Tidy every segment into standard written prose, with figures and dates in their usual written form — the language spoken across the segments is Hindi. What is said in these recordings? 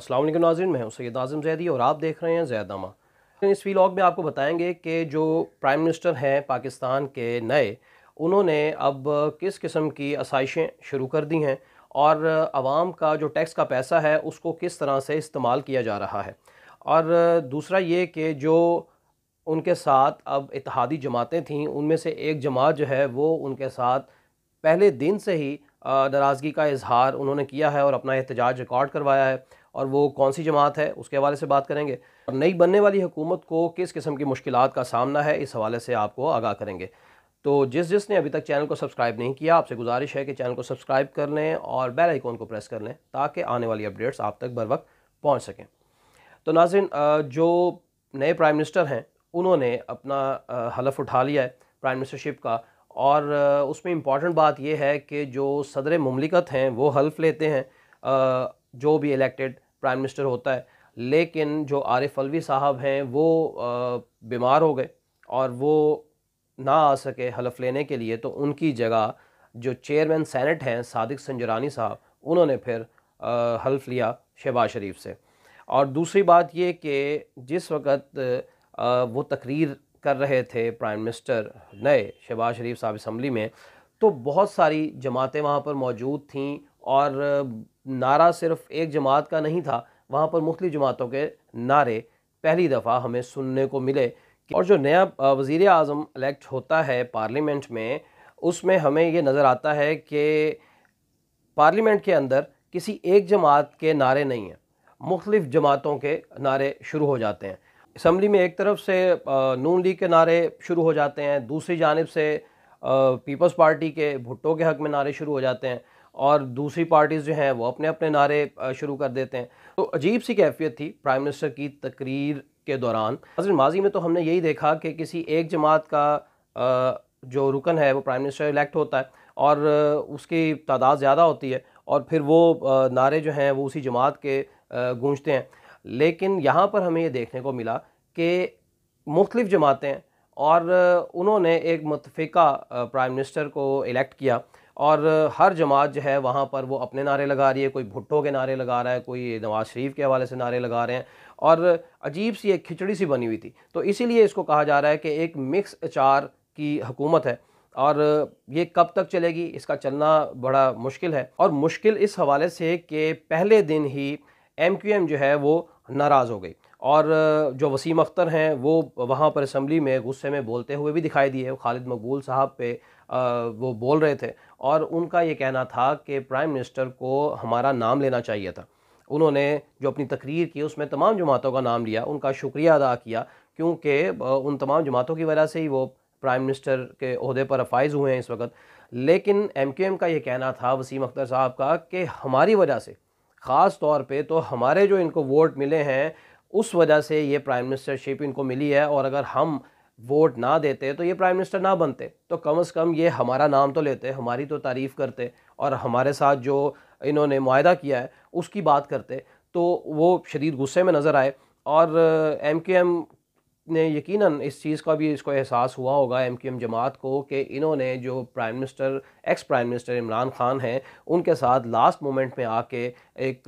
अस्सलाम वालेकुम नाज़रीन, मैं हूं सैयद आज़म ज़ैदी और आप देख रहे हैं ज़ैदनामा। इस व्लॉग में आपको बताएंगे कि जो प्राइम मिनिस्टर हैं पाकिस्तान के नए, उन्होंने अब किस किस्म की आसाइशें शुरू कर दी हैं और आवाम का जो टैक्स का पैसा है उसको किस तरह से इस्तेमाल किया जा रहा है। और दूसरा ये कि जो उनके साथ अब इत्तेहादी जमातें थीं, उनमें से एक जमात जो है वो उनके साथ पहले दिन से ही नाराज़गी का इजहार उन्होंने किया है और अपना एहतजाज रिकॉर्ड करवाया है। और वो कौन सी जमात है उसके हवाले से बात करेंगे और नई बनने वाली हुकूमत को किस किस्म की मुश्किलात का सामना है, इस हवाले से आपको आगाह करेंगे। तो जिसने अभी तक चैनल को सब्सक्राइब नहीं किया, आपसे गुजारिश है कि चैनल को सब्सक्राइब कर लें और बेल आइकॉन को प्रेस कर लें ताकि आने वाली अपडेट्स आप तक बर वक्त पहुँच सकें। तो नाज़रीन, जो नए प्राइम मिनिस्टर हैं उन्होंने अपना हलफ उठा लिया है प्राइम मिनिस्टरशिप का। और उसमें इम्पॉर्टेंट बात यह है कि जो सदर मुमलिकत हैं वो हल्फ लेते हैं जो भी इलेक्टेड प्राइम मिनिस्टर होता है। लेकिन जो आरिफ अलवी साहब हैं वो बीमार हो गए और वो ना आ सके हलफ लेने के लिए, तो उनकी जगह जो चेयरमैन सेनेट हैं सादिक संजरानी साहब, उन्होंने फिर हल्फ लिया शहबाज शरीफ से। और दूसरी बात ये कि जिस वक्त वो तकरीर कर रहे थे प्राइम मिनिस्टर नए शहबाज शरीफ साहब असम्बली में, तो बहुत सारी जमातें वहाँ पर मौजूद थीं और नारा सिर्फ एक जमात का नहीं था, वहाँ पर मुख्तलिफ जमातों के नारे पहली दफ़ा हमें सुनने को मिले। और जो नया वज़ीर आज़म इलेक्ट होता है पार्लियामेंट में, उसमें हमें ये नज़र आता है कि पार्लियामेंट के अंदर किसी एक जमात के नारे नहीं हैं, मुख्तलिफ जमातों के नारे शुरू हो जाते हैं। असम्बली में एक तरफ से नून लीग के नारे शुरू हो जाते हैं, दूसरी जानिब से पीपल्स पार्टी के भुट्टो के हक़ में नारे शुरू हो जाते हैं और दूसरी पार्टीज़ जो हैं वो अपने अपने नारे शुरू कर देते हैं। तो अजीब सी कैफियत थी प्राइम मिनिस्टर की तकरीर के दौरान। माजी में तो हमने यही देखा कि किसी एक जमात का जो रुकन है वो प्राइम मिनिस्टर इलेक्ट होता है और उसकी तादाद ज़्यादा होती है और फिर वो नारे जो हैं वो उसी जमात के गूंजते हैं। लेकिन यहाँ पर हमें ये देखने को मिला कि मुख्तलिफ जमातें और उन्होंने एक मुतफ़िका प्राइम मिनिस्टर को इलेक्ट किया और हर जमात जो है वहाँ पर वो अपने नारे लगा रही है। कोई भुट्टो के नारे लगा रहा है, कोई नवाज़ शरीफ के हवाले से नारे लगा रहे हैं और अजीब सी एक खिचड़ी सी बनी हुई थी। तो इसीलिए इसको कहा जा रहा है कि एक मिक्स अचार की हुकूमत है और ये कब तक चलेगी, इसका चलना बड़ा मुश्किल है। और मुश्किल इस हवाले से कि पहले दिन ही MQM जो है वो नाराज़ हो गई और जो वसीम अख्तर हैं वो वहाँ पर असम्बली में गुस्से में बोलते हुए भी दिखाई दिए। खालिद मकबूल साहब पे वो बोल रहे थे और उनका ये कहना था कि प्राइम मिनिस्टर को हमारा नाम लेना चाहिए था। उन्होंने जो अपनी तकरीर की उसमें तमाम जमातों का नाम लिया, उनका शुक्रिया अदा किया क्योंकि उन तमाम जमातों की वजह से ही वो प्राइम मिनिस्टर के ओहदे पर फाइज हुए हैं इस वक्त। लेकिन MQM का ये कहना था वसीम अख्तर साहब का कि हमारी वजह से, ख़ास तौर पे तो हमारे जो इनको वोट मिले हैं उस वजह से ये प्राइम मिनिस्टरशिप इनको मिली है और अगर हम वोट ना देते तो ये प्राइम मिनिस्टर ना बनते, तो कम से कम ये हमारा नाम तो लेते, हमारी तो तारीफ़ करते और हमारे साथ जो इन्होंने मुआहदा किया है उसकी बात करते। तो वो शदीद गुस्से में नज़र आए और MQM ने यकीनन इस चीज़ का भी इसको एहसास हुआ होगा MQM जमात को कि इन्होंने जो prime minister ex prime minister Imran Khan हैं उनके साथ लास्ट मोमेंट में आके एक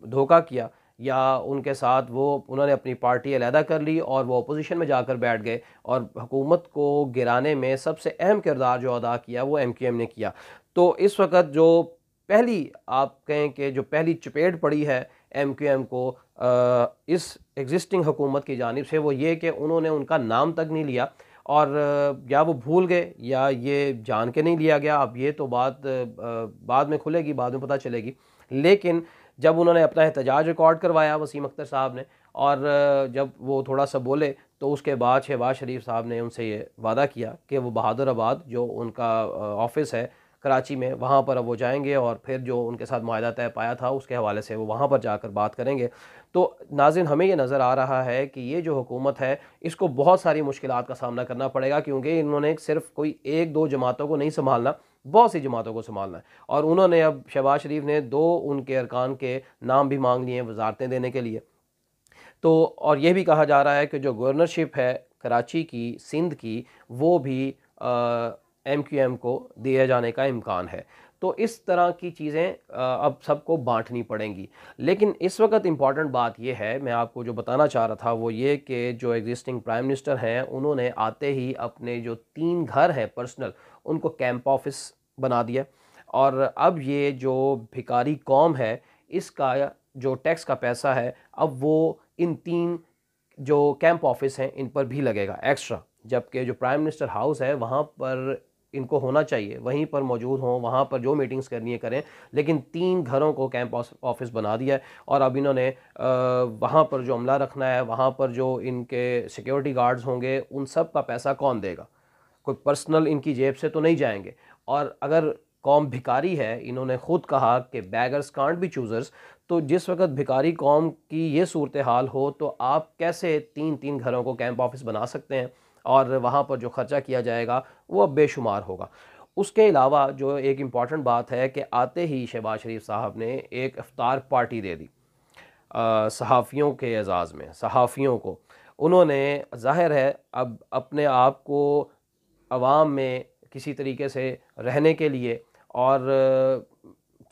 धोखा किया या उनके साथ वो उन्होंने अपनी पार्टी अलहदा कर ली और वो अपोजिशन में जाकर बैठ गए और हुकूमत को गिराने में सबसे अहम किरदार जो अदा किया वो MQM ने किया। तो इस वक्त जो पहली आप कहें कि जो पहली चपेट पड़ी है MQM को इस एग्जिस्टिंग हुकूमत की जानिब से, वो ये कि उन्होंने उनका नाम तक नहीं लिया और या वो भूल गए या ये जान के नहीं लिया गया। अब ये तो बात बाद में खुलेगी, बाद में पता चलेगी। लेकिन जब उन्होंने अपना एहतजाज रिकॉर्ड करवाया वसीम अख्तर साहब ने और जब वो थोड़ा सा बोले तो उसके बाद शहबाज शरीफ साहब ने उनसे ये वादा किया कि वो बहादुराबाद जो उनका ऑफिस है कराची में, वहाँ पर अब वो जाएंगे और फिर जो उनके साथ मुआहदा तय पाया था उसके हवाले से वो वहाँ पर जाकर बात करेंगे। तो नाज़रीन, हमें ये नज़र आ रहा है कि ये जो हुकूमत है इसको बहुत सारी मुश्किलात का सामना करना पड़ेगा क्योंकि इन्होंने सिर्फ कोई एक दो जमातों को नहीं संभालना, बहुत सी जमातों को संभालना है। और उन्होंने अब शहबाज शरीफ ने 2 उनके अरकान के नाम भी मांग लिए हैं वजारतें देने के लिए। तो और ये भी कहा जा रहा है कि जो गवर्नरशिप है कराची की, सिंध की, वो भी MQM को दिए जाने का इम्कान है। तो इस तरह की चीज़ें अब सबको बांटनी पड़ेंगी। लेकिन इस वक्त इम्पॉर्टेंट बात यह है, मैं आपको जो बताना चाह रहा था वो ये कि जो एग्जिस्टिंग प्राइम मिनिस्टर हैं उन्होंने आते ही अपने जो 3 घर हैं पर्सनल, उनको कैंप ऑफिस बना दिया। और अब ये जो भिखारी कौम है, इसका जो टैक्स का पैसा है अब वो इन 3 जो कैंप ऑफिस हैं इन पर भी लगेगा एक्स्ट्रा। जबकि जो प्राइम मिनिस्टर हाउस है वहाँ पर इनको होना चाहिए, वहीं पर मौजूद हों, वहाँ पर जो मीटिंग्स करनी है करें, लेकिन 3 घरों को कैंप ऑफिस बना दिया है। और अब इन्होंने वहाँ पर जो अमला रखना है, वहाँ पर जो इनके सिक्योरिटी गार्ड्स होंगे, उन सब का पैसा कौन देगा? कोई पर्सनल इनकी जेब से तो नहीं जाएंगे। और अगर कौम भिखारी है, इन्होंने खुद कहा कि बैगर्स कांट बी चूज़र्स, तो जिस वक्त भिखारी कौम की ये सूरत हाल हो तो आप कैसे 3-3 घरों को कैंप ऑफिस बना सकते हैं? और वहाँ पर जो ख़र्चा किया जाएगा वो अब बेशुमार होगा। उसके अलावा जो एक इम्पॉर्टेंट बात है कि आते ही शहबाज शरीफ साहब ने एक इफ्तार पार्टी दे दी सहाफ़ियों के एज़ाज़ में, सहाफ़ियों को। उन्होंने ज़ाहिर है अब अपने आप को अवाम में किसी तरीके से रहने के लिए और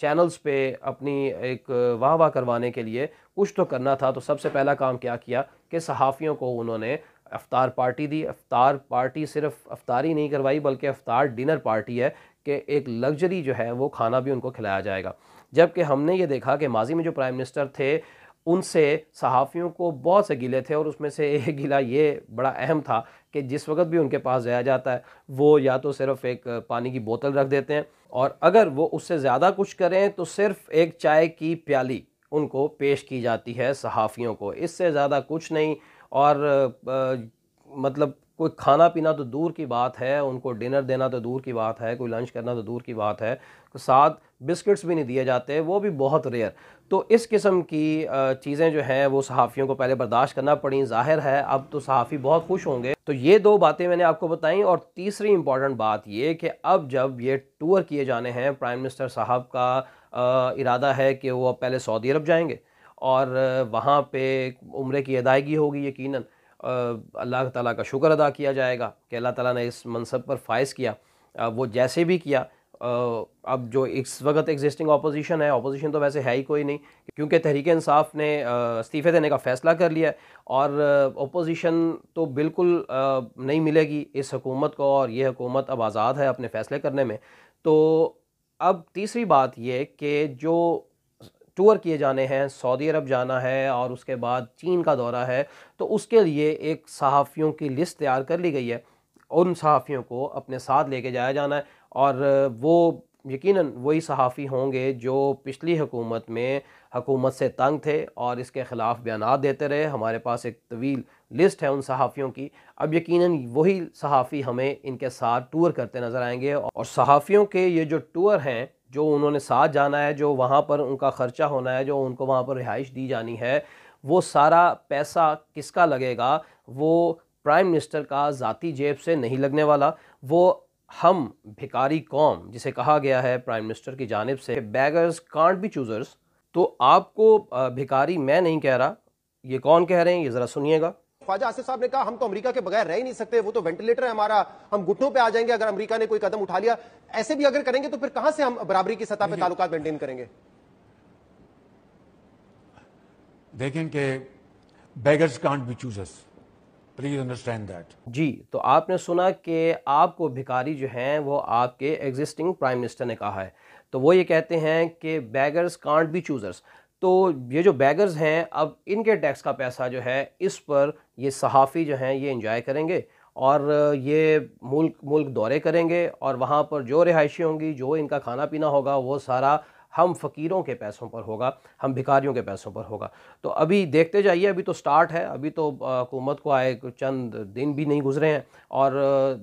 चैनल्स पे अपनी एक वाह वाह करवाने के लिए कुछ तो करना था। तो सबसे पहला काम क्या किया कि सहाफ़ियों को उन्होंने इफ्तार पार्टी दी। इफ्तार पार्टी सिर्फ इफ्तारी नहीं करवाई बल्कि इफ्तार डिनर पार्टी है कि एक लग्जरी जो है वो खाना भी उनको खिलाया जाएगा। जबकि हमने ये देखा कि माजी में जो प्राइम मिनिस्टर थे उनसे सहाफ़ियों को बहुत से गिले थे, और उसमें से एक गिला ये बड़ा अहम था कि जिस वक्त भी उनके पास जाया जाता है वो या तो सिर्फ़ एक पानी की बोतल रख देते हैं, और अगर वो उससे ज़्यादा कुछ करें तो सिर्फ़ एक चाय की प्याली उनको पेश की जाती है सहाफ़ियों को, इससे ज़्यादा कुछ नहीं। और मतलब कोई खाना पीना तो दूर की बात है, उनको डिनर देना तो दूर की बात है, कोई लंच करना तो दूर की बात है, तो साथ बिस्किट्स भी नहीं दिए जाते, वो भी बहुत रेयर। तो इस किस्म की चीज़ें जो हैं वो सहाफ़ियों को पहले बर्दाश्त करना पड़ी। ज़ाहिर है अब तो सहाफ़ी बहुत खुश होंगे। तो ये 2 बातें मैंने आपको बताई। और तीसरी इम्पॉर्टेंट बात ये कि अब जब ये टूर किए जाने हैं, प्राइम मिनिस्टर साहब का इरादा है कि वो अब पहले सऊदी अरब जाएंगे और वहाँ पे उम्रे की अदायगी होगी। यकीनन अल्लाह ताला का शुक्र अदा किया जाएगा कि अल्लाह ताला ने इस मनसब पर फाइज़ किया। वो जैसे भी किया, अब जो इस वक्त एग्जिस्टिंग अपोजिशन है, अपोजिशन तो वैसे है ही कोई नहीं, क्योंकि तहरीक इंसाफ ने इस्तीफ़े देने का फ़ैसला कर लिया है। और अपोजिशन तो बिल्कुल नहीं मिलेगी इस हुकूमत को, और ये हुकूमत अब आज़ाद है अपने फ़ैसले करने में। तो अब तीसरी बात ये कि जो टूर किए जाने हैं, सऊदी अरब जाना है और उसके बाद चीन का दौरा है, तो उसके लिए एक सहाफ़ियों की लिस्ट तैयार कर ली गई है। उन सहाफ़ियों को अपने साथ लेके जाया जाना है, और वो यकीनन वही सहाफ़ी होंगे जो पिछली हुकूमत में हुकूमत से तंग थे और इसके ख़िलाफ़ बयानात देते रहे। हमारे पास एक तवील लिस्ट है उन सहाफ़ियों की। अब यकीनन वही सहाफ़ी हमें इनके साथ टूर करते नज़र आएंगे। और सहाफ़ियों के ये जो टूर हैं, जो उन्होंने साथ जाना है, जो वहाँ पर उनका ख़र्चा होना है, जो उनको वहाँ पर रिहाइश दी जानी है, वो सारा पैसा किसका लगेगा? वो प्राइम मिनिस्टर का ज़ाती जेब से नहीं लगने वाला। वो हम भिखारी कौम, जिसे कहा गया है प्राइम मिनिस्टर की जानिब से बैगर्स कांट बी चूज़र्स, तो आपको भिखारी मैं नहीं कह रहा, ये कौन कह रहे हैं ये ज़रा सुनिएगा। ख्वाजा आसिफ साहब ने कहा हम तो अमेरिका के बगैर रह ही नहीं सकते, वो तो वेंटिलेटर है हमारा, हम घुटनों पे आ जाएंगे अगर अमेरिका ने कोई कदम उठा लिया। ऐसे भी अगर करेंगे तो फिर कहां से हम बराबरी की सतह पे ताल्लुकात मेंटेन करेंगे? देखें कि beggars can't be choosers, please understand that. जी, तो आपने सुना कि आपको भिखारी जो हैं वो आपके एग्जिस्टिंग प्राइम मिनिस्टर ने कहा है। तो वो ये कहते हैं कि बैगर्स कांट बी चूज़र्स। तो ये जो बैगर्स हैं, अब इनके टैक्स का पैसा जो है इस पर ये सहाफ़ी जो हैं ये इंजॉय करेंगे, और ये मुल्क मुल्क दौरे करेंगे, और वहाँ पर जो रिहाइशी होंगी, जो इनका खाना पीना होगा, वो सारा हम फ़कीरों के पैसों पर होगा, हम भिखारियों के पैसों पर होगा। तो अभी देखते जाइए, अभी तो स्टार्ट है, अभी तो हुकूमत को आए चंद दिन भी नहीं गुजरे हैं और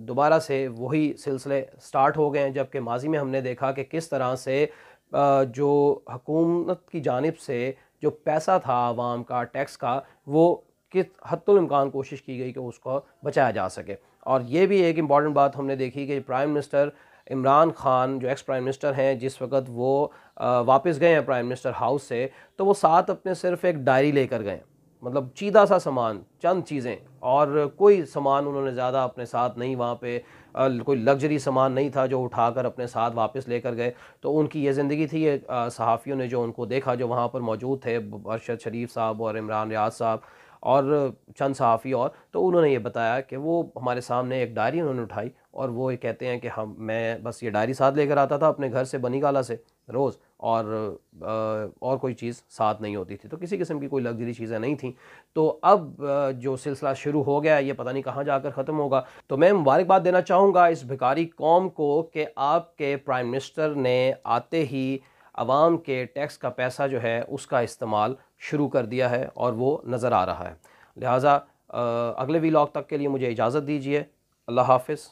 दोबारा से वही सिलसिले स्टार्ट हो गए हैं। जबकि माजी में हमने देखा कि किस तरह से जो हुकूमत की जानिब से जो पैसा था आवाम का, टैक्स का, वो किस हद्दुल इम्कान कोशिश की गई कि उसको बचाया जा सके। और ये भी एक इम्पॉर्टेंट बात हमने देखी कि प्राइम मिनिस्टर इमरान खान जो एक्स प्राइम मिनिस्टर हैं, जिस वक्त वो वापस गए हैं प्राइम मिनिस्टर हाउस से, तो वो साथ अपने सिर्फ एक डायरी लेकर गए। मतलब चीदा सा सामान, चंद चीज़ें, और कोई सामान उन्होंने ज़्यादा अपने साथ नहीं, वहाँ पे कोई लग्जरी सामान नहीं था जो उठाकर अपने साथ वापस लेकर गए। तो उनकी ये ज़िंदगी थी। ये सहाफ़ियों ने जो उनको देखा, जो वहाँ पर मौजूद थे, अरशद शरीफ साहब और इमरान रियाज साहब और चंद सहाफ़ी और, तो उन्होंने ये बताया कि वो हमारे सामने एक डायरी उन्होंने उठाई और वो ये कहते हैं कि मैं बस ये डायरी साथ लेकर आता था अपने घर से बनी गाला से रोज़, और कोई चीज़ साथ नहीं होती थी, तो किसी किस्म की कोई लग्जरी चीज़ें नहीं थी। तो अब जो सिलसिला शुरू हो गया, ये पता नहीं कहाँ जाकर ख़त्म होगा। तो मैं मुबारकबाद देना चाहूँगा इस भिखारी कौम को कि आपके प्राइम मिनिस्टर ने आते ही आवाम के टैक्स का पैसा जो है उसका इस्तेमाल शुरू कर दिया है और वो नज़र आ रहा है। लिहाजा अगले वीलॉग तक के लिए मुझे इजाज़त दीजिए। अल्लाह हाफ़िज़।